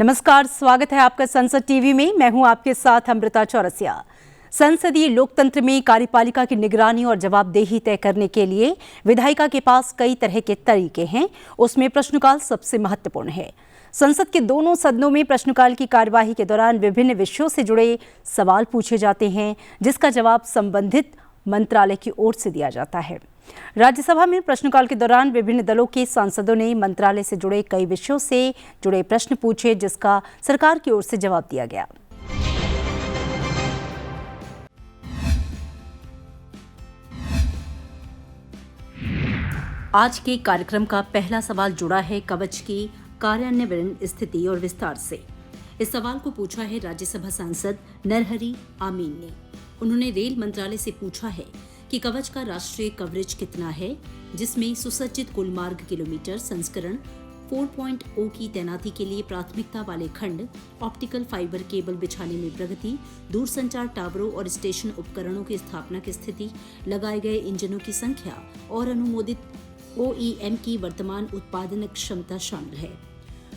नमस्कार, स्वागत है आपका संसद टीवी में। मैं हूं आपके साथ अमृता चौरसिया। संसदीय लोकतंत्र में कार्यपालिका की निगरानी और जवाबदेही तय करने के लिए विधायिका के पास कई तरह के तरीके हैं। उसमें प्रश्नकाल सबसे महत्वपूर्ण है। संसद के दोनों सदनों में प्रश्नकाल की कार्यवाही के दौरान विभिन्न विषयों से जुड़े सवाल पूछे जाते हैं, जिसका जवाब संबंधित मंत्रालय की ओर से दिया जाता है। राज्यसभा में प्रश्नकाल के दौरान विभिन्न दलों के सांसदों ने मंत्रालय से जुड़े कई विषयों से जुड़े प्रश्न पूछे, जिसका सरकार की ओर से जवाब दिया गया। आज के कार्यक्रम का पहला सवाल जुड़ा है कवच की कार्यान्वयन स्थिति और विस्तार से। इस सवाल को पूछा है राज्यसभा सांसद नरहरि आमीन ने। उन्होंने रेल मंत्रालय से पूछा है कि कवच का राष्ट्रीय कवरेज कितना है, जिसमें सुसज्जित कुल मार्ग किलोमीटर, संस्करण 4.0 की तैनाती के लिए प्राथमिकता वाले खंड, ऑप्टिकल फाइबर केबल बिछाने में प्रगति, दूरसंचार टावरों और स्टेशन उपकरणों की स्थापना की स्थिति, लगाए गए इंजनों की संख्या और अनुमोदित OEM की वर्तमान उत्पादन क्षमता शामिल है।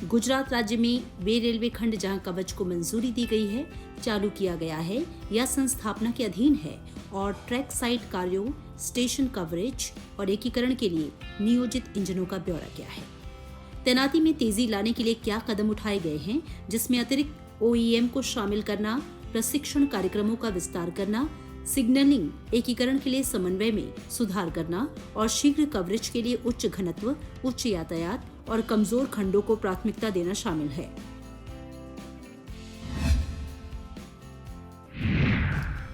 गुजरात राज्य में वे रेलवे खंड जहां कवच को मंजूरी दी गई है, चालू किया गया है या संस्थापना के अधीन है, और ट्रैक साइट कार्यों, स्टेशन कवरेज और एकीकरण के लिए नियोजित इंजनों का ब्यौरा क्या है। तैनाती में तेजी लाने के लिए क्या कदम उठाए गए हैं, जिसमें अतिरिक्त OEM को शामिल करना, प्रशिक्षण कार्यक्रमों का विस्तार करना, सिग्नलिंग एकीकरण के लिए समन्वय में सुधार करना और शीघ्र कवरेज के लिए उच्च घनत्व, उच्च यातायात और कमजोर खंडों को प्राथमिकता देना शामिल है।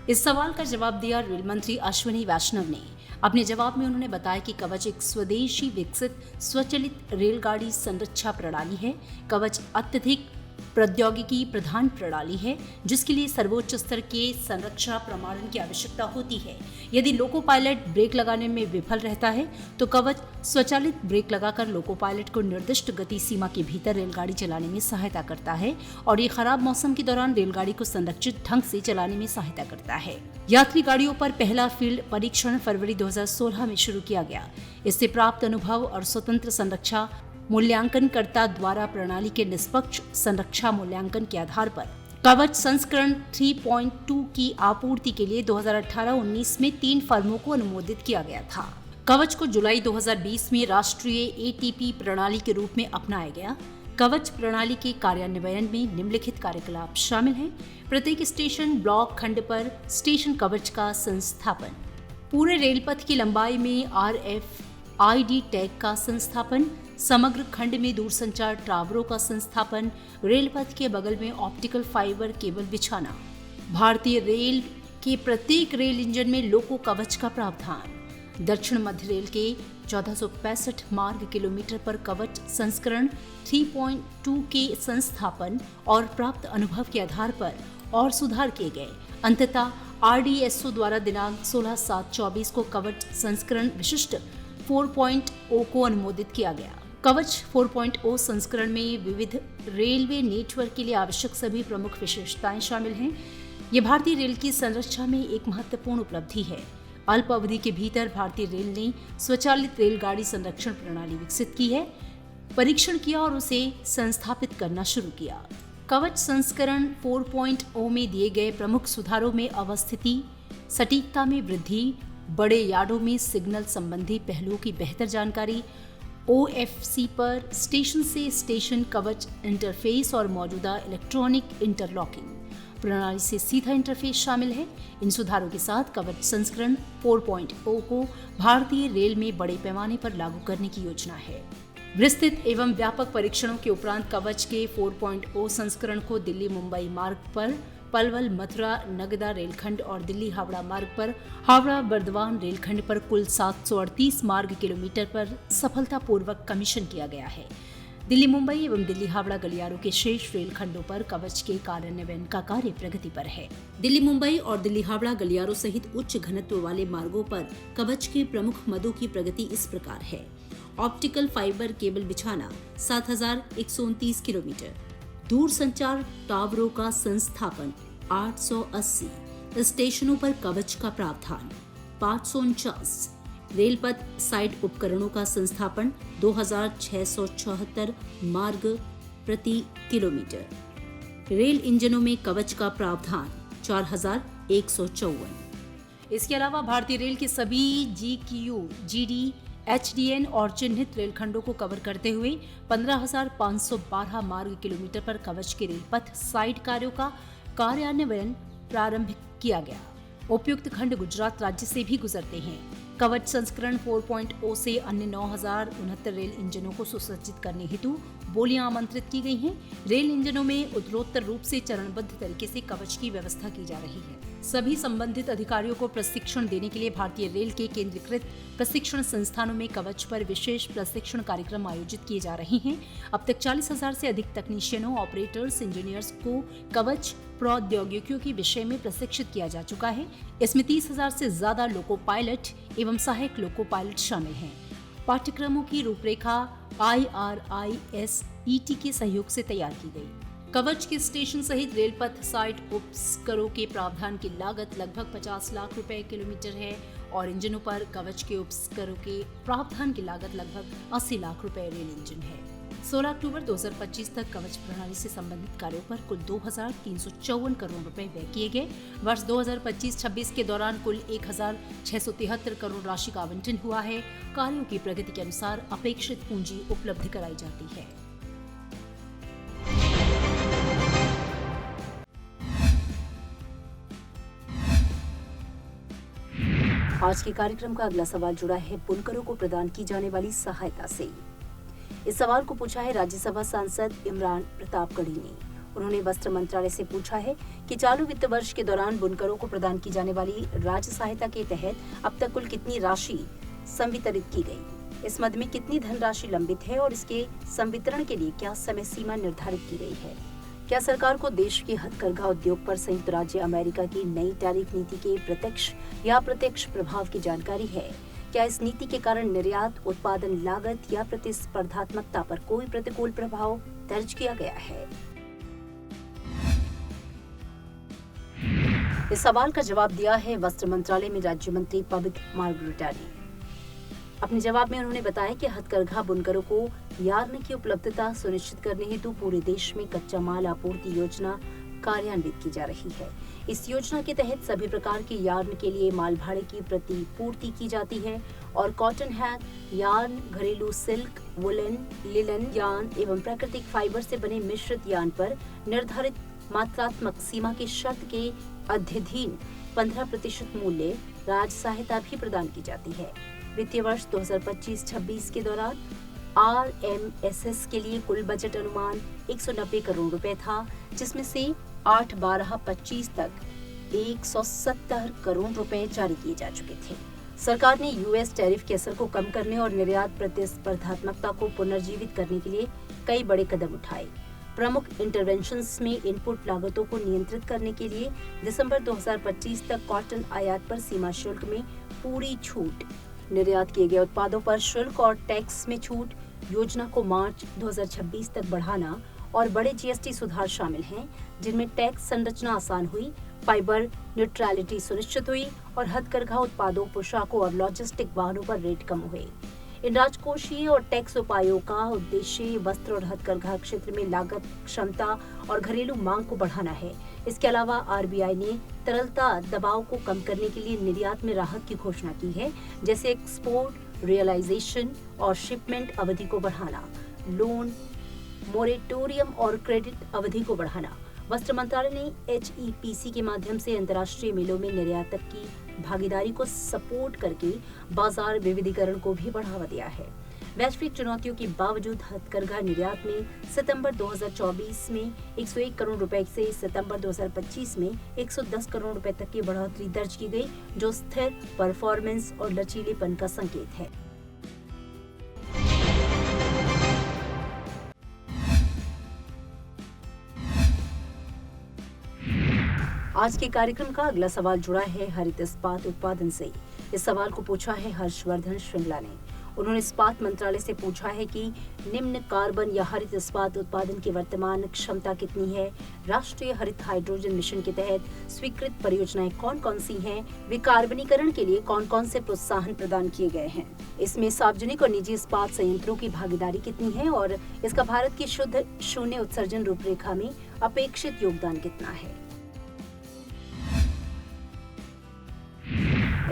इस सवाल का जवाब दिया रेल मंत्री अश्विनी वैष्णव ने। अपने जवाब में उन्होंने बताया कि कवच एक स्वदेशी विकसित स्वचालित रेलगाड़ी संरक्षा प्रणाली है। कवच अत्यधिक प्रौद्योगिकी प्रधान प्रणाली है, जिसके लिए सर्वोच्च स्तर के संरक्षा प्रमाणन की आवश्यकता होती है। यदि लोको पायलट ब्रेक लगाने में विफल रहता है तो कवच स्वचालित ब्रेक लगाकर लोको पायलट को निर्दिष्ट गति सीमा के भीतर रेलगाड़ी चलाने में सहायता करता है और ये खराब मौसम के दौरान रेलगाड़ी को संरक्षित ढंग से चलाने में सहायता करता है। यात्री गाड़ियों पर पहला फील्ड परीक्षण फरवरी 2016 में शुरू किया गया। इससे प्राप्त अनुभव और स्वतंत्र संरक्षा मूल्यांकनकर्ता द्वारा प्रणाली के निष्पक्ष संरक्षा मूल्यांकन के आधार पर कवच संस्करण 3.2 की आपूर्ति के लिए 2018-19 में 3 फर्मों को अनुमोदित किया गया था। कवच को जुलाई 2020 में राष्ट्रीय ATP प्रणाली के रूप में अपनाया गया। कवच प्रणाली के कार्यान्वयन में निम्नलिखित कार्यकलाप शामिल हैं। प्रत्येक स्टेशन ब्लॉक खंड पर स्टेशन कवच का संस्थापन, पूरे रेलपथ की लंबाई में RFID टैग का संस्थापन, समग्र खंड में दूरसंचार टावरों का संस्थापन, रेलपथ के बगल में ऑप्टिकल फाइबर केबल बिछाना, भारतीय रेल के प्रत्येक रेल इंजन में लोको कवच का प्रावधान, दक्षिण मध्य रेल के 1465 मार्ग किलोमीटर पर कवच संस्करण 3.2 के संस्थापन और प्राप्त अनुभव के आधार पर और सुधार किए गए। अंततः RDSO द्वारा दिनांक 16/7/24 को कवच संस्करण विशिष्ट 4.0 को अनुमोदित किया गया। कवच 4.0 संस्करण में विविध रेलवे नेटवर्क के लिए आवश्यक सभी प्रमुख विशेषताएं शामिल हैं। ये भारतीय रेल की संरचना में एक महत्वपूर्ण उपलब्धि है। अल्प अवधि के भीतर भारतीय रेल ने स्वचालित रेलगाड़ी संरक्षण प्रणाली विकसित की है, परीक्षण किया और उसे संस्थापित करना शुरू किया। कवच संस्करण 4.0 में दिए गए प्रमुख सुधारों में अवस्थिति, सटीकता में वृद्धि, बड़े यार्डों में सिग्नल संबंधी पहलुओं की बेहतर जानकारी, OFC पर स्टेशन से स्टेशन कवच इंटरफेस और मौजूदा इलेक्ट्रॉनिक इंटरलॉकिंग प्रणाली से सीधा इंटरफेस शामिल है। इन सुधारों के साथ कवच संस्करण 4.0 को भारतीय रेल में बड़े पैमाने पर लागू करने की योजना है। विस्तृत एवं व्यापक परीक्षणों के उपरांत कवच के 4.0 संस्करण को दिल्ली मुंबई मार्ग पर पलवल मथुरा नगदा रेलखंड और दिल्ली हावड़ा मार्ग पर हावड़ा बर्दवान रेलखंड पर कुल 738 मार्ग किलोमीटर पर सफलतापूर्वक कमीशन किया गया है। दिल्ली मुंबई एवं दिल्ली हावड़ा गलियारों के शेष रेलखंडों पर कवच के कार्यान्वयन का कार्य प्रगति पर है। दिल्ली मुंबई और दिल्ली हावड़ा गलियारों सहित उच्च घनत्व वाले मार्गों पर कवच के प्रमुख मदों की प्रगति इस प्रकार है। ऑप्टिकल फाइबर केबल बिछाना 7129 किलोमीटर, दूरसंचार टावरों का संस्थापन 880, स्टेशनों पर कवच का प्रावधान 549, रेलपथ साइट उपकरणों का संस्थापन 2674 मार्ग प्रति किलोमीटर। रेल इंजनों में कवच का प्रावधान 4154। इसके अलावा भारतीय रेल के सभी GQ, GD, HDN और चिन्हित रेलखंडों को कवर करते हुए 15,512 मार्ग किलोमीटर पर कवच के रेलपथ साइड कार्यों का कार्यान्वयन प्रारंभ किया गया। उपयुक्त खंड गुजरात राज्य से भी गुजरते हैं। कवच संस्करण 4.0 से अन्य 9,069 रेल इंजनों को सुसज्जित करने हेतु बोलियां आमंत्रित की गई हैं। रेल इंजनों में उत्तरोत्तर रूप से चरणबद्ध तरीके से कवच की व्यवस्था की जा रही है। सभी संबंधित अधिकारियों को प्रशिक्षण देने के लिए भारतीय रेल के केंद्रीकृत प्रशिक्षण संस्थानों में कवच पर विशेष प्रशिक्षण कार्यक्रम आयोजित किए जा रहे हैं। अब तक 40,000 से अधिक तकनीशियनों, ऑपरेटर्स, इंजीनियर्स को कवच प्रौद्योगिकियों के विषय में प्रशिक्षित किया जा चुका है। इसमें 30,000 से ज्यादा लोको पायलट एवं सहायक लोको पायलट शामिल हैं। पाठ्यक्रमों की रूपरेखा IRISET के सहयोग से तैयार की गई। कवच के स्टेशन सहित रेलपथ साइड उपस्करों के प्रावधान की लागत लगभग 50 लाख रुपए किलोमीटर है और इंजनों पर कवच के उपस्करों के प्रावधान की लागत लगभग 80 लाख रुपए रेल इंजन है। 16 अक्टूबर 2025 तक कवच प्रणाली से संबंधित कार्यों पर कुल 2,354 करोड़ रुपए व्यय किए गए। वर्ष 2025-26 के दौरान कुल 1,673 करोड़ राशि का आवंटन हुआ है। कार्यों की प्रगति के अनुसार अपेक्षित पूंजी उपलब्ध कराई जाती है। आज के कार्यक्रम का अगला सवाल जुड़ा है बुनकरों को प्रदान की जाने वाली सहायता से। इस सवाल को पूछा है राज्यसभा सांसद इमरान प्रतापगढ़ी ने। उन्होंने वस्त्र मंत्रालय से पूछा है कि चालू वित्त वर्ष के दौरान बुनकरों को प्रदान की जाने वाली राज्य सहायता के तहत अब तक कुल कितनी राशि संवितरित की गई, इस मद में कितनी धनराशि लंबित है और इसके संवितरण के लिए क्या समय सीमा निर्धारित की गई है। क्या सरकार को देश के हथकरघा उद्योग पर संयुक्त राज्य अमेरिका की नई टैरिफ नीति के प्रत्यक्ष या अप्रत्यक्ष प्रभाव की जानकारी है। क्या इस नीति के कारण निर्यात, उत्पादन लागत या प्रतिस्पर्धात्मकता पर कोई प्रतिकूल प्रभाव दर्ज किया गया है। इस सवाल का जवाब दिया है वस्त्र मंत्रालय में राज्य मंत्री पवित्र मार्गरेटा ने। अपने जवाब में उन्होंने बताया कि हथकरघा बुनकरों को यार्न की उपलब्धता सुनिश्चित करने हेतु पूरे देश में कच्चा माल आपूर्ति योजना कार्यान्वित की जा रही है। इस योजना के तहत सभी प्रकार के यार्न के लिए माल भाड़े की प्रतिपूर्ति की जाती है और कॉटन हैक, यार्न, घरेलू सिल्क, वुलन, लिनन यार्न एवं प्राकृतिक फाइबर से बने मिश्रित यार्न पर निर्धारित मात्रात्मक सीमा की शर्त के अध्ययन 15% मूल्य राज्य सहायता भी प्रदान की जाती है। वित्तीय वर्ष 2025-26 के दौरान RMSS के लिए कुल बजट अनुमान 190 करोड़ रुपए था, जिसमें से 8/12-25 तक 170 करोड़ रुपए जारी किए जा चुके थे। सरकार ने US टैरिफ के असर को कम करने और निर्यात प्रतिस्पर्धात्मकता को पुनर्जीवित करने के लिए कई बड़े कदम उठाए। प्रमुख इंटरवेंशंस में इनपुट लागतों को नियंत्रित करने के लिए दिसंबर 2025 तक कॉटन आयात पर सीमा शुल्क में पूरी छूट, निर्यात किए गए उत्पादों पर शुल्क और टैक्स में छूट, योजना को मार्च 2026 तक बढ़ाना और बड़े GST सुधार शामिल हैं, जिनमें टैक्स संरचना आसान हुई, फाइबर न्यूट्रलिटी सुनिश्चित हुई और हथकरघा उत्पादों, पोशाकों और लॉजिस्टिक वाहनों पर रेट कम हुए। इन राजकोषीय और टैक्स उपायों का उद्देश्य वस्त्र और हथकरघा क्षेत्र में लागत, क्षमता और घरेलू मांग को बढ़ाना है। इसके अलावा RBI ने तरलता दबाव को कम करने के लिए निर्यात में राहत की घोषणा की है, जैसे एक्सपोर्ट रियलाइजेशन और शिपमेंट अवधि को बढ़ाना, लोन मोरेटोरियम और क्रेडिट अवधि को बढ़ाना। वस्त्र मंत्रालय ने HEPC के माध्यम से अंतर्राष्ट्रीय मिलों में निर्यातक की भागीदारी को सपोर्ट करके बाजार विविधीकरण को भी बढ़ावा दिया है। वैश्विक चुनौतियों के बावजूद हथकरघा निर्यात में सितंबर 2024 में 101 करोड़ रुपए से सितंबर 2025 में 110 करोड़ रुपए तक की बढ़ोतरी दर्ज की गई, जो स्थिर परफॉर्मेंस और लचीलेपन का संकेत है। आज के कार्यक्रम का अगला सवाल जुड़ा है हरित इस्पात उत्पादन से। इस सवाल को पूछा है हर्षवर्धन श्रृंगला ने। उन्होंने इस्पात मंत्रालय से पूछा है कि निम्न कार्बन या हरित इस्पात उत्पादन की वर्तमान क्षमता कितनी है, राष्ट्रीय हरित हाइड्रोजन मिशन के तहत स्वीकृत परियोजनाएं कौन-कौन सी हैं, विकार्बनीकरण के लिए कौन-कौन से प्रोत्साहन प्रदान किए गए हैं, इसमें सार्वजनिक और निजी इस्पात संयंत्रों की भागीदारी कितनी है और इसका भारत की शुद्ध शून्य उत्सर्जन रूपरेखा में अपेक्षित योगदान कितना है।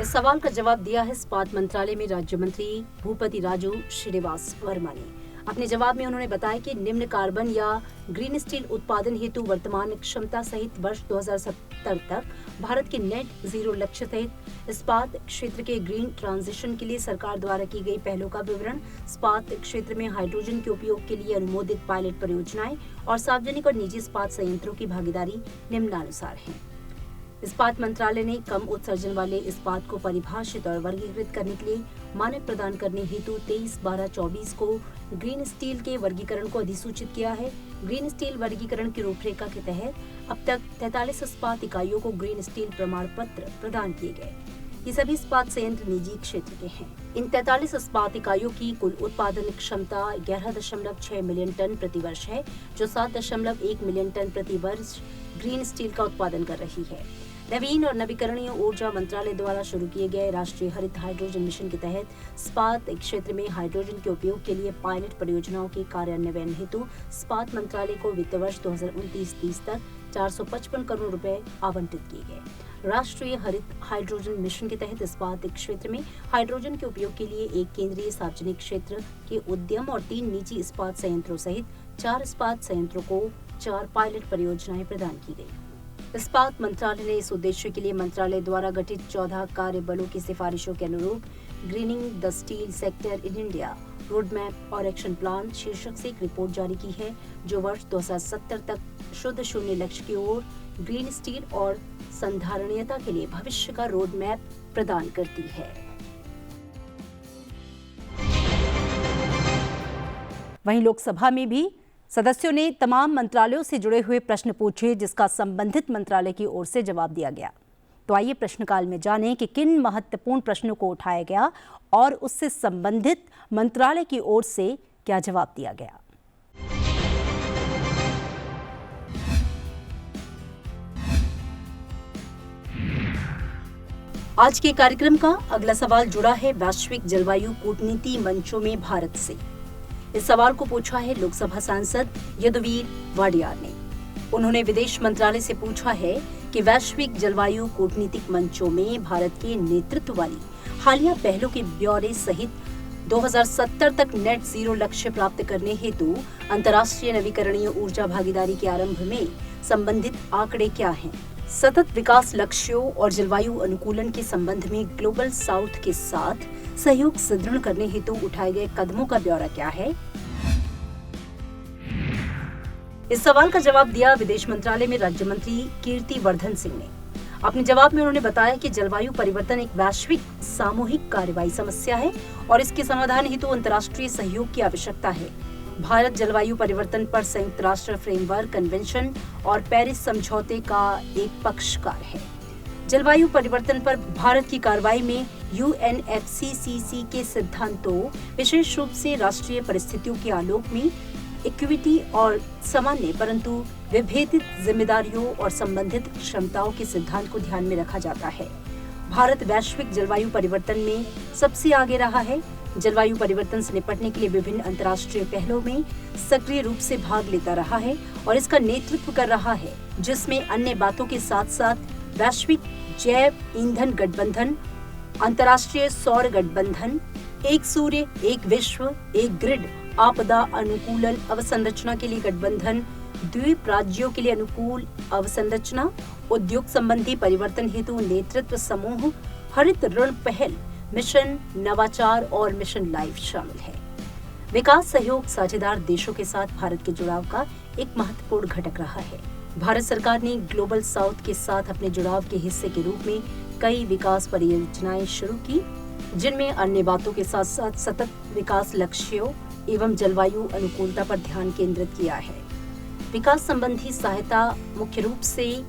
इस सवाल का जवाब दिया है इस्पात मंत्रालय में राज्य मंत्री भूपति राजू श्रीनिवास वर्मा ने। अपने जवाब में उन्होंने बताया कि निम्न कार्बन या ग्रीन स्टील उत्पादन हेतु वर्तमान क्षमता सहित वर्ष 2070 तक भारत के नेट जीरो लक्ष्य सहित इस्पात क्षेत्र के ग्रीन ट्रांजिशन के लिए सरकार द्वारा की गई पहलों का विवरण, इस्पात क्षेत्र में हाइड्रोजन के उपयोग के लिए अनुमोदित पायलट परियोजनाएं और सार्वजनिक और निजी इस्पात संयंत्रों की भागीदारी निम्नानुसार है। इस्पात मंत्रालय ने कम उत्सर्जन वाले इस्पात को परिभाषित और वर्गीकृत करने के लिए मानक प्रदान करने हेतु 23/12/24 को ग्रीन स्टील के वर्गीकरण को अधिसूचित किया है। ग्रीन स्टील वर्गीकरण की रूपरेखा के तहत अब तक 43 इस्पात इकाइयों को ग्रीन स्टील प्रमाण पत्र प्रदान किए गए। ये सभी इस्पात संयंत्र निजी क्षेत्र के हैं। इन 43 इस्पात इकाइयों की कुल उत्पादन क्षमता 11.6 मिलियन टन प्रति वर्ष है, जो 7.1 मिलियन टन प्रति वर्ष ग्रीन स्टील का उत्पादन कर रही है। नवीन और नवीकरणीय ऊर्जा मंत्रालय द्वारा शुरू किए गए राष्ट्रीय हरित हाइड्रोजन मिशन के तहत इस्पात क्षेत्र में हाइड्रोजन के उपयोग के लिए पायलट परियोजनाओं के कार्यान्वयन हेतु इस्पात मंत्रालय को वित्त वर्ष 2029-30 तक 455 करोड़ रुपए आवंटित किए गए। राष्ट्रीय हरित हाइड्रोजन मिशन के तहत इस्पात क्षेत्र में हाइड्रोजन के उपयोग के लिए एक केंद्रीय सार्वजनिक क्षेत्र के उद्यम और 3 निजी इस्पात संयंत्रों सहित 4 इस्पात संयंत्रों को 4 पायलट परियोजनाएं प्रदान की गई। इस्पात मंत्रालय ने इस उद्देश्य के लिए मंत्रालय द्वारा गठित 14 कार्य बलों की सिफारिशों के अनुरूप grinning the steel sector in India road map और एक्शन प्लान शीर्षक से एक रिपोर्ट जारी की है, जो वर्ष 2070 तक शुद्ध शून्य लक्ष्य की ओर ग्रीन स्टील और संधारणीयता के लिए भविष्य का रोड मैप प्रदान करती है। वहीं लोकसभा में भी सदस्यों ने तमाम मंत्रालयों से जुड़े हुए प्रश्न पूछे, जिसका संबंधित मंत्रालय की ओर से जवाब दिया गया। तो आइए प्रश्नकाल में जानें कि किन महत्वपूर्ण प्रश्नों को उठाया गया और उससे संबंधित मंत्रालय की ओर से क्या जवाब दिया गया। आज के कार्यक्रम का अगला सवाल जुड़ा है वैश्विक जलवायु कूटनीति मंचों में भारत से। इस सवाल को पूछा है लोकसभा सांसद यदुवीर वाडियार ने। उन्होंने विदेश मंत्रालय से पूछा है कि वैश्विक जलवायु कूटनीतिक मंचों में भारत के नेतृत्व वाली हालिया पहलों के ब्यौरे सहित 2070 तक नेट जीरो लक्ष्य प्राप्त करने हेतु अंतर्राष्ट्रीय नवीकरणीय ऊर्जा भागीदारी के आरंभ में संबंधित आंकड़े क्या हैं? सतत विकास लक्ष्यों और जलवायु अनुकूलन के संबंध में ग्लोबल साउथ के साथ सहयोग सुदृढ़ करने हेतु उठाए गए कदमों का ब्यौरा क्या है? इस सवाल का जवाब दिया विदेश मंत्रालय में राज्य मंत्री कीर्ति वर्धन सिंह ने। अपने जवाब में उन्होंने बताया कि जलवायु परिवर्तन एक वैश्विक सामूहिक कार्रवाई समस्या है और इसके समाधान हेतु अंतर्राष्ट्रीय सहयोग की आवश्यकता है। भारत जलवायु परिवर्तन पर संयुक्त राष्ट्र फ्रेमवर्क कन्वेंशन और पेरिस समझौते का एक पक्षकार है। जलवायु परिवर्तन पर भारत की कार्रवाई में UNFCCC के सिद्धांतों, विशेष रूप से राष्ट्रीय परिस्थितियों के आलोक में इक्विटी और सामान्य परंतु विभेदित जिम्मेदारियों और संबंधित क्षमताओं के सिद्धांत को ध्यान में रखा जाता है। भारत वैश्विक जलवायु परिवर्तन में सबसे आगे रहा है। जलवायु परिवर्तन से निपटने के लिए विभिन्न अंतर्राष्ट्रीय पहलों में सक्रिय रूप से भाग लेता रहा है और इसका नेतृत्व कर रहा है, जिसमें अन्य बातों के साथ साथ वैश्विक जैव ईंधन गठबंधन, अंतर्राष्ट्रीय सौर गठबंधन, एक सूर्य एक विश्व एक ग्रिड आपदा अनुकूलन अवसंरचना के लिए गठबंधन, द्वीप राज्यों के लिए अनुकूल अवसंरचना, उद्योग संबंधी परिवर्तन हेतु नेतृत्व समूह, हरित ऋण पहल, मिशन नवाचार और मिशन लाइफ शामिल है। विकास सहयोग साझेदार देशों के साथ भारत के जुड़ाव का एक महत्वपूर्ण घटक रहा है। भारत सरकार ने ग्लोबल साउथ के साथ अपने जुड़ाव के हिस्से के रूप में कई विकास परियोजनाएं शुरू की, जिनमें अन्य बातों के साथ साथ सतत विकास लक्ष्यों एवं जलवायु अनुकूलता पर ध्यान केंद्रित किया है। विकास संबंधी सहायता मुख्य रूप से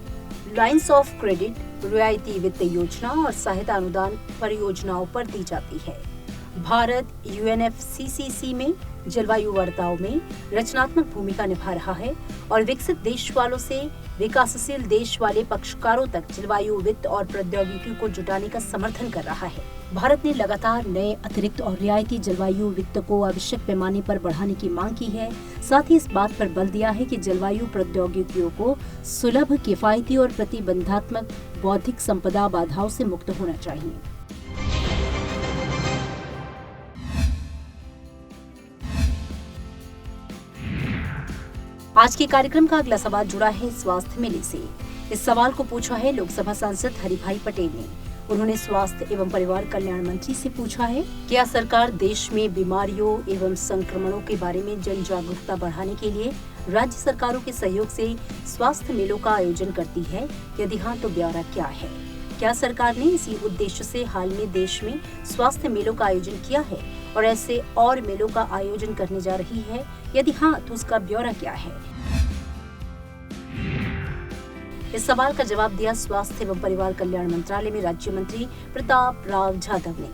लाइन्स ऑफ क्रेडिट, रियायती वित्त योजना और सहायता अनुदान परियोजनाओं पर दी जाती है। भारत UNFCCC में जलवायु वार्ताओं में रचनात्मक भूमिका निभा रहा है और विकसित देश वालों से विकासशील देश वाले पक्षकारों तक जलवायु वित्त और प्रौद्योगिकी को जुटाने का समर्थन कर रहा है। भारत ने लगातार नए अतिरिक्त और रियायती जलवायु वित्त को आवश्यक पैमाने पर बढ़ाने की मांग की है। साथ ही इस बात पर बल दिया है कि जलवायु प्रौद्योगिकियों को सुलभ, किफायती और प्रतिबंधात्मक बौद्धिक संपदा बाधाओं से मुक्त होना चाहिए। आज के कार्यक्रम का अगला सवाल जुड़ा है स्वास्थ्य मेले से। इस सवाल को पूछा है लोकसभा सांसद हरिभाई पटेल ने। उन्होंने स्वास्थ्य एवं परिवार कल्याण मंत्री से पूछा है, क्या सरकार देश में बीमारियों एवं संक्रमणों के बारे में जन जागरूकता बढ़ाने के लिए राज्य सरकारों के सहयोग से स्वास्थ्य मेलों का आयोजन करती है? यदि हाँ, तो ब्यौरा क्या है? क्या सरकार ने इसी उद्देश्य से हाल में देश में स्वास्थ्य मेलों का आयोजन किया है और ऐसे और मेलों का आयोजन करने जा रही है? यदि हाँ, तो उसका ब्यौरा क्या है? इस सवाल का जवाब दिया स्वास्थ्य एवं परिवार कल्याण मंत्रालय में राज्य मंत्री प्रताप राव जाधव ने।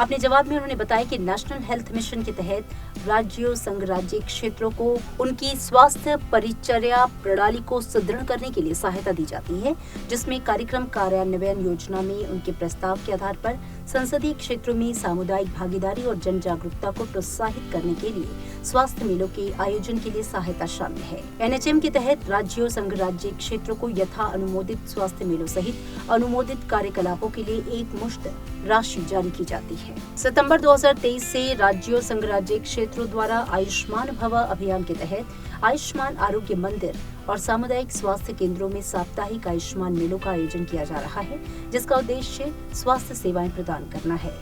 अपने जवाब में उन्होंने बताया कि नेशनल हेल्थ मिशन के तहत राज्यों, संघ राज्य क्षेत्रों को उनकी स्वास्थ्य परिचर्या प्रणाली को सुदृढ़ करने के लिए सहायता दी जाती है, जिसमें कार्यक्रम कार्यान्वयन योजना में उनके प्रस्ताव के आधार पर संसदीय क्षेत्रों में सामुदायिक भागीदारी और जन जागरूकता को प्रोत्साहित करने के लिए स्वास्थ्य मेलों के आयोजन के लिए सहायता शामिल है। NHM के तहत राज्यों, संघ राज्य क्षेत्रों को यथा अनुमोदित स्वास्थ्य मेलों सहित अनुमोदित कार्यकलापों के लिए एक मुश्त राशि जारी की जाती है। सितंबर 2023 से राज्यों, संघ राज्य क्षेत्रों द्वारा आयुष्मान भव अभियान के तहत आयुष्मान आरोग्य मंदिर और सामुदायिक स्वास्थ्य केंद्रों में साप्ताहिक आयुष्मान मेलों का आयोजन किया जा रहा है, जिसका उद्देश्य स्वास्थ्य सेवाएं प्रदान करना है।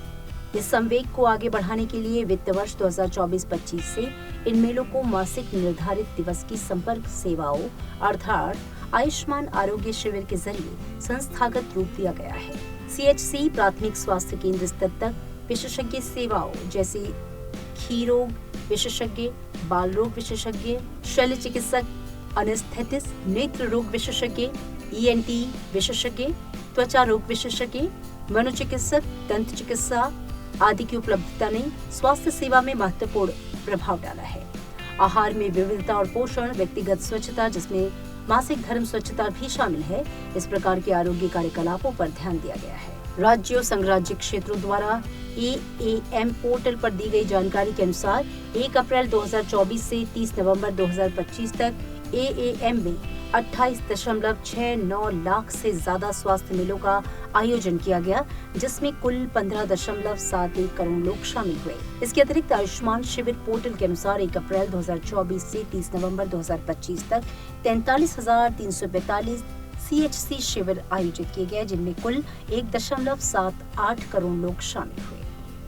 इस संवेग को आगे बढ़ाने के लिए वित्त वर्ष 2024-25 से इन मेलों को मासिक निर्धारित दिवस की संपर्क सेवाओं अर्थात आयुष्मान आरोग्य शिविर के जरिए संस्थागत रूप दिया गया है। CHC प्राथमिक स्वास्थ्य केंद्र स्तर तक विशेषज्ञ सेवाओं जैसे क्षयरोग विशेषज्ञ, बाल रोग विशेषज्ञ, शल्य चिकित्सक, एनेस्थेटिस्ट, नेत्र रोग विशेषज्ञ, ENT विशेषज्ञ, त्वचा रोग विशेषज्ञ, मनोचिकित्सक, दंत चिकित्सा आदि की उपलब्धता ने स्वास्थ्य सेवा में महत्वपूर्ण प्रभाव डाला है। आहार में विविधता और पोषण, व्यक्तिगत स्वच्छता जिसमें मासिक धर्म स्वच्छता भी शामिल है, इस प्रकार के आरोग्य कार्यकलापों पर ध्यान दिया गया है। राज्यों, संघ राज्य क्षेत्रों द्वारा AAM पोर्टल पर दी गई जानकारी के अनुसार 1 अप्रैल 2024 से 30 नवंबर 2025 तक AAM में 28.69 लाख से ज्यादा स्वास्थ्य मेलों का आयोजन किया गया, जिसमें कुल 15.71 करोड़ लोग शामिल हुए। इसके अतिरिक्त आयुष्मान शिविर पोर्टल के अनुसार 1 अप्रैल 2024 से 30 नवंबर 2025 तक 43,345 CHC शिविर आयोजित किए गए, जिनमें कुल 1.78 करोड़ लोग शामिल हुए।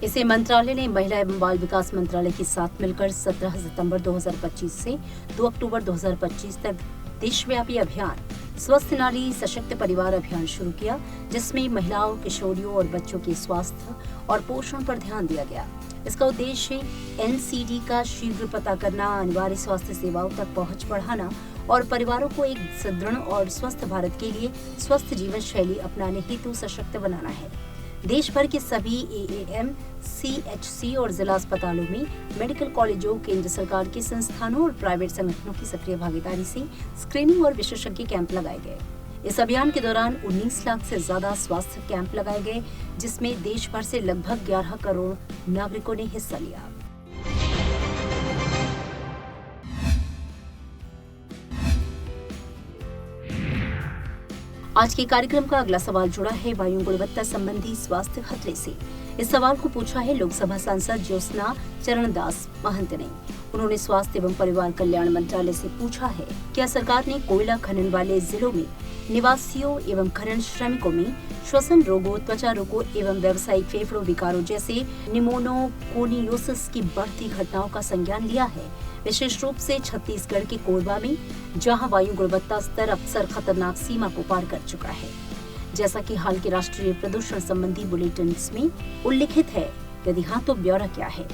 इसे मंत्रालय ने महिला एवं बाल विकास मंत्रालय के साथ मिलकर 17 सितंबर 2025 से 2 अक्टूबर 2025 तक देशव्यापी अभियान स्वस्थ नारी सशक्त परिवार अभियान शुरू किया, जिसमें महिलाओं, किशोरियों और बच्चों के स्वास्थ्य और पोषण पर ध्यान दिया गया। इसका उद्देश्य NCD का शीघ्र पता करना, अनिवार्य स्वास्थ्य सेवाओं तक पहुंच बढ़ाना और परिवारों को एक सुदृढ़ और स्वस्थ भारत के लिए स्वस्थ जीवन शैली अपनाने हेतु सशक्त बनाना है। देश भर के सभी AAM, CHC और जिला अस्पतालों में मेडिकल कॉलेजों, केंद्र सरकार के संस्थानों और प्राइवेट संगठनों की सक्रिय भागीदारी से स्क्रीनिंग और विशेषज्ञ कैंप लगाए गए। इस अभियान के दौरान 19 लाख से ज्यादा स्वास्थ्य कैंप लगाए गए, जिसमें देश भर से लगभग 11 करोड़ नागरिकों ने हिस्सा लिया। आज के कार्यक्रम का अगला सवाल जुड़ा है वायु गुणवत्ता संबंधी स्वास्थ्य खतरे से। इस सवाल को पूछा है लोकसभा सांसद ज्योत्सना चरणदास महंत ने। उन्होंने स्वास्थ्य एवं परिवार कल्याण मंत्रालय से पूछा है, क्या सरकार ने कोयला खनन वाले जिलों में निवासियों एवं खनन श्रमिकों में श्वसन रोगों, त्वचा रोगों एवं व्यावसायिक फेफड़ों विकारों जैसे निमोनोकोनियोसिस की बढ़ती घटनाओं का संज्ञान लिया है, विशेष रूप से छत्तीसगढ़ के कोरबा में, जहां वायु गुणवत्ता स्तर अक्सर खतरनाक सीमा को पार कर चुका है, जैसा कि हाल के राष्ट्रीय प्रदूषण संबंधी बुलेटिन में उल्लिखित है। यदि हाँ, तो ब्यौरा क्या है?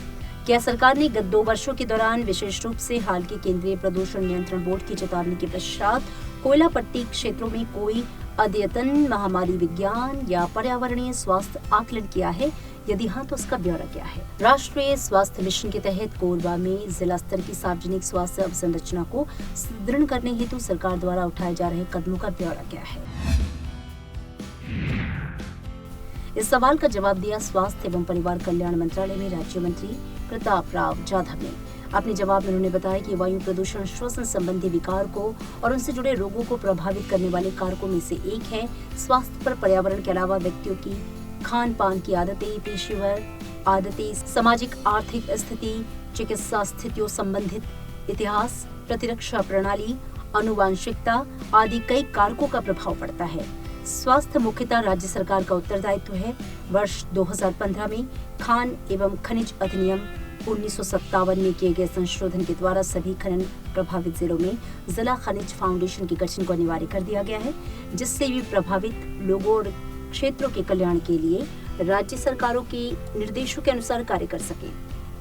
क्या सरकार ने गत 2 वर्षों के दौरान, विशेष रूप से हाल के केंद्रीय प्रदूषण नियंत्रण बोर्ड की चेतावनी के पश्चात, कोयला पट्टी क्षेत्रों में कोई अद्यतन महामारी विज्ञान या पर्यावरणीय स्वास्थ्य आकलन किया है? यदि हाँ, तो उसका ब्यौरा क्या है? राष्ट्रीय स्वास्थ्य मिशन के तहत कोरबा में जिला स्तर की सार्वजनिक स्वास्थ्य अवसंरचना को सुदृढ़ करने हेतु सरकार द्वारा उठाए जा रहे कदमों का ब्यौरा क्या है? इस सवाल का जवाब दिया स्वास्थ्य एवं परिवार कल्याण मंत्रालय में राज्य मंत्री प्रताप राव जाधव ने। अपने जवाब में उन्होंने बताया कि वायु प्रदूषण श्वसन संबंधी विकार को और उनसे जुड़े रोगों को प्रभावित करने वाले कारकों में से एक है। स्वास्थ्य पर पर्यावरण के अलावा व्यक्तियों की खान पान की आदतें, पेशेवर आदतें, सामाजिक आर्थिक स्थिति, चिकित्सा स्थितियों संबंधित इतिहास, प्रतिरक्षा प्रणाली, आनुवांशिकता आदि कई कारकों का प्रभाव पड़ता है। स्वास्थ्य मुख्यतः राज्य सरकार का उत्तरदायित्व है। वर्ष 2015 में खान एवं खनिज अधिनियम 1957 में किए गए संशोधन के द्वारा सभी खनन प्रभावित जिलों में जिला खनिज फाउंडेशन के गठन को अनिवार्य कर दिया गया है, जिससे भी प्रभावित लोगों और क्षेत्रों के कल्याण के लिए राज्य सरकारों के निर्देशों के अनुसार कार्य कर सके।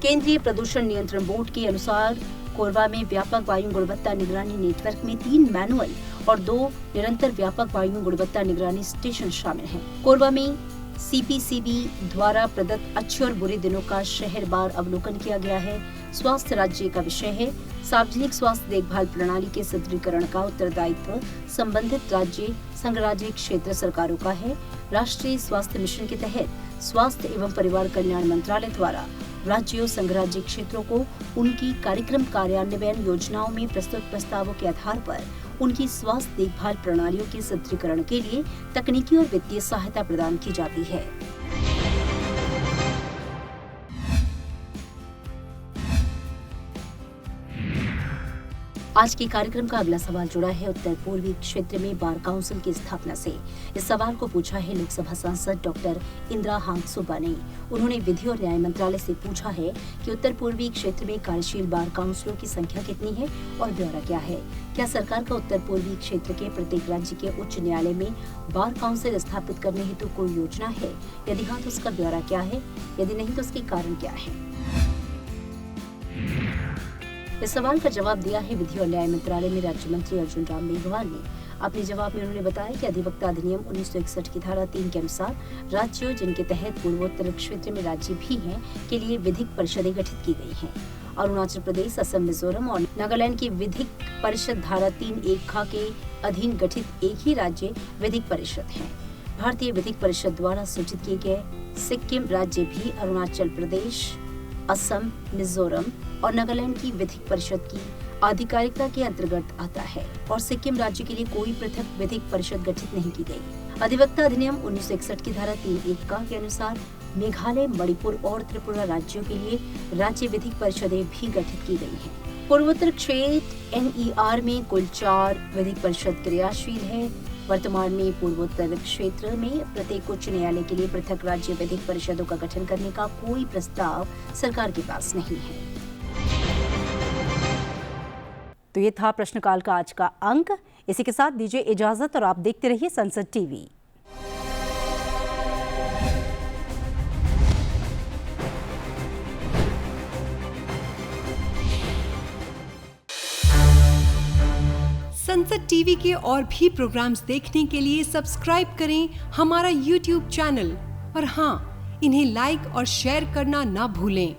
केंद्रीय प्रदूषण नियंत्रण बोर्ड के अनुसार कोरबा में व्यापक वायु गुणवत्ता निगरानी नेटवर्क में 3 मैनुअल और 2 निरंतर व्यापक वायु गुणवत्ता निगरानी स्टेशन शामिल हैं। कोरबा में सीपीसीबी द्वारा प्रदत्त अच्छे और बुरे दिनों का शहरवार अवलोकन किया गया है। स्वास्थ्य राज्य का विषय है। सार्वजनिक स्वास्थ्य देखभाल प्रणाली के सुदृढ़ीकरण का उत्तरदायित्व संबंधित राज्य संघ राज्य क्षेत्र सरकारों का है। राष्ट्रीय स्वास्थ्य मिशन के तहत स्वास्थ्य एवं परिवार कल्याण मंत्रालय द्वारा राज्यों संघ राज्य क्षेत्रों को उनकी कार्यक्रम कार्यान्वयन योजनाओं में प्रस्तुत प्रस्तावों के आधार पर उनकी स्वास्थ्य देखभाल प्रणालियों के सुदृढ़ीकरण के लिए तकनीकी और वित्तीय सहायता प्रदान की जाती है। आज के कार्यक्रम का अगला सवाल जुड़ा है उत्तर पूर्वी क्षेत्र में बार काउंसिल की स्थापना से। इस सवाल को पूछा है लोकसभा सांसद डॉक्टर इंदिरा हांगसुबा ने। उन्होंने विधि और न्याय मंत्रालय से पूछा है कि उत्तर पूर्वी क्षेत्र में कार्यशील बार काउंसिलों की संख्या कितनी है और ब्यौरा क्या है। क्या सरकार का उत्तर पूर्वी क्षेत्र के प्रत्येक राज्य के उच्च न्यायालय में बार काउंसिल स्थापित करने हेतु कोई योजना है? यदि हाँ, तो उसका ब्यौरा क्या है? यदि नहीं, तो उसके कारण क्या है? इस सवाल का जवाब दिया है विधि और न्याय मंत्रालय में राज्य मंत्री अर्जुन राम मेघवाल ने। अपने जवाब में उन्होंने बताया कि अधिवक्ता अधिनियम 1961 की धारा 3 के अनुसार राज्यों जिनके तहत पूर्वोत्तर क्षेत्र में राज्य भी हैं के लिए विधिक परिषदें गठित की गई हैं। अरुणाचल प्रदेश, असम, मिजोरम और नागालैंड की विधिक परिषद धारा 3(1) के अधीन गठित एक ही राज्य विधिक परिषद है। भारतीय विधिक परिषद द्वारा सूचित किए गए सिक्किम राज्य भी अरुणाचल प्रदेश, असम, मिजोरम और नागालैंड की विधिक परिषद की आधिकारिकता के अंतर्गत आता है और सिक्किम राज्य के लिए कोई पृथक विधिक परिषद गठित नहीं की गई। अधिवक्ता अधिनियम 1961 की धारा 3(1) के अनुसार मेघालय, मणिपुर और त्रिपुरा राज्यों के लिए राज्य विधिक परिषदें भी गठित की गई हैं। पूर्वोत्तर क्षेत्र NER में कुल 4 विधिक परिषद क्रियाशील है। वर्तमान में पूर्वोत्तर क्षेत्र में प्रत्येक उच्च न्यायालय के लिए पृथक राज्य विधिक परिषदों का गठन करने का कोई प्रस्ताव सरकार के पास नहीं है। तो ये था प्रश्नकाल का आज का अंक। इसी के साथ दीजिए इजाजत और आप देखते रहिए संसद टीवी। संसद टीवी के और भी प्रोग्राम्स देखने के लिए सब्सक्राइब करें हमारा YouTube चैनल और हाँ, इन्हें लाइक और शेयर करना ना भूलें।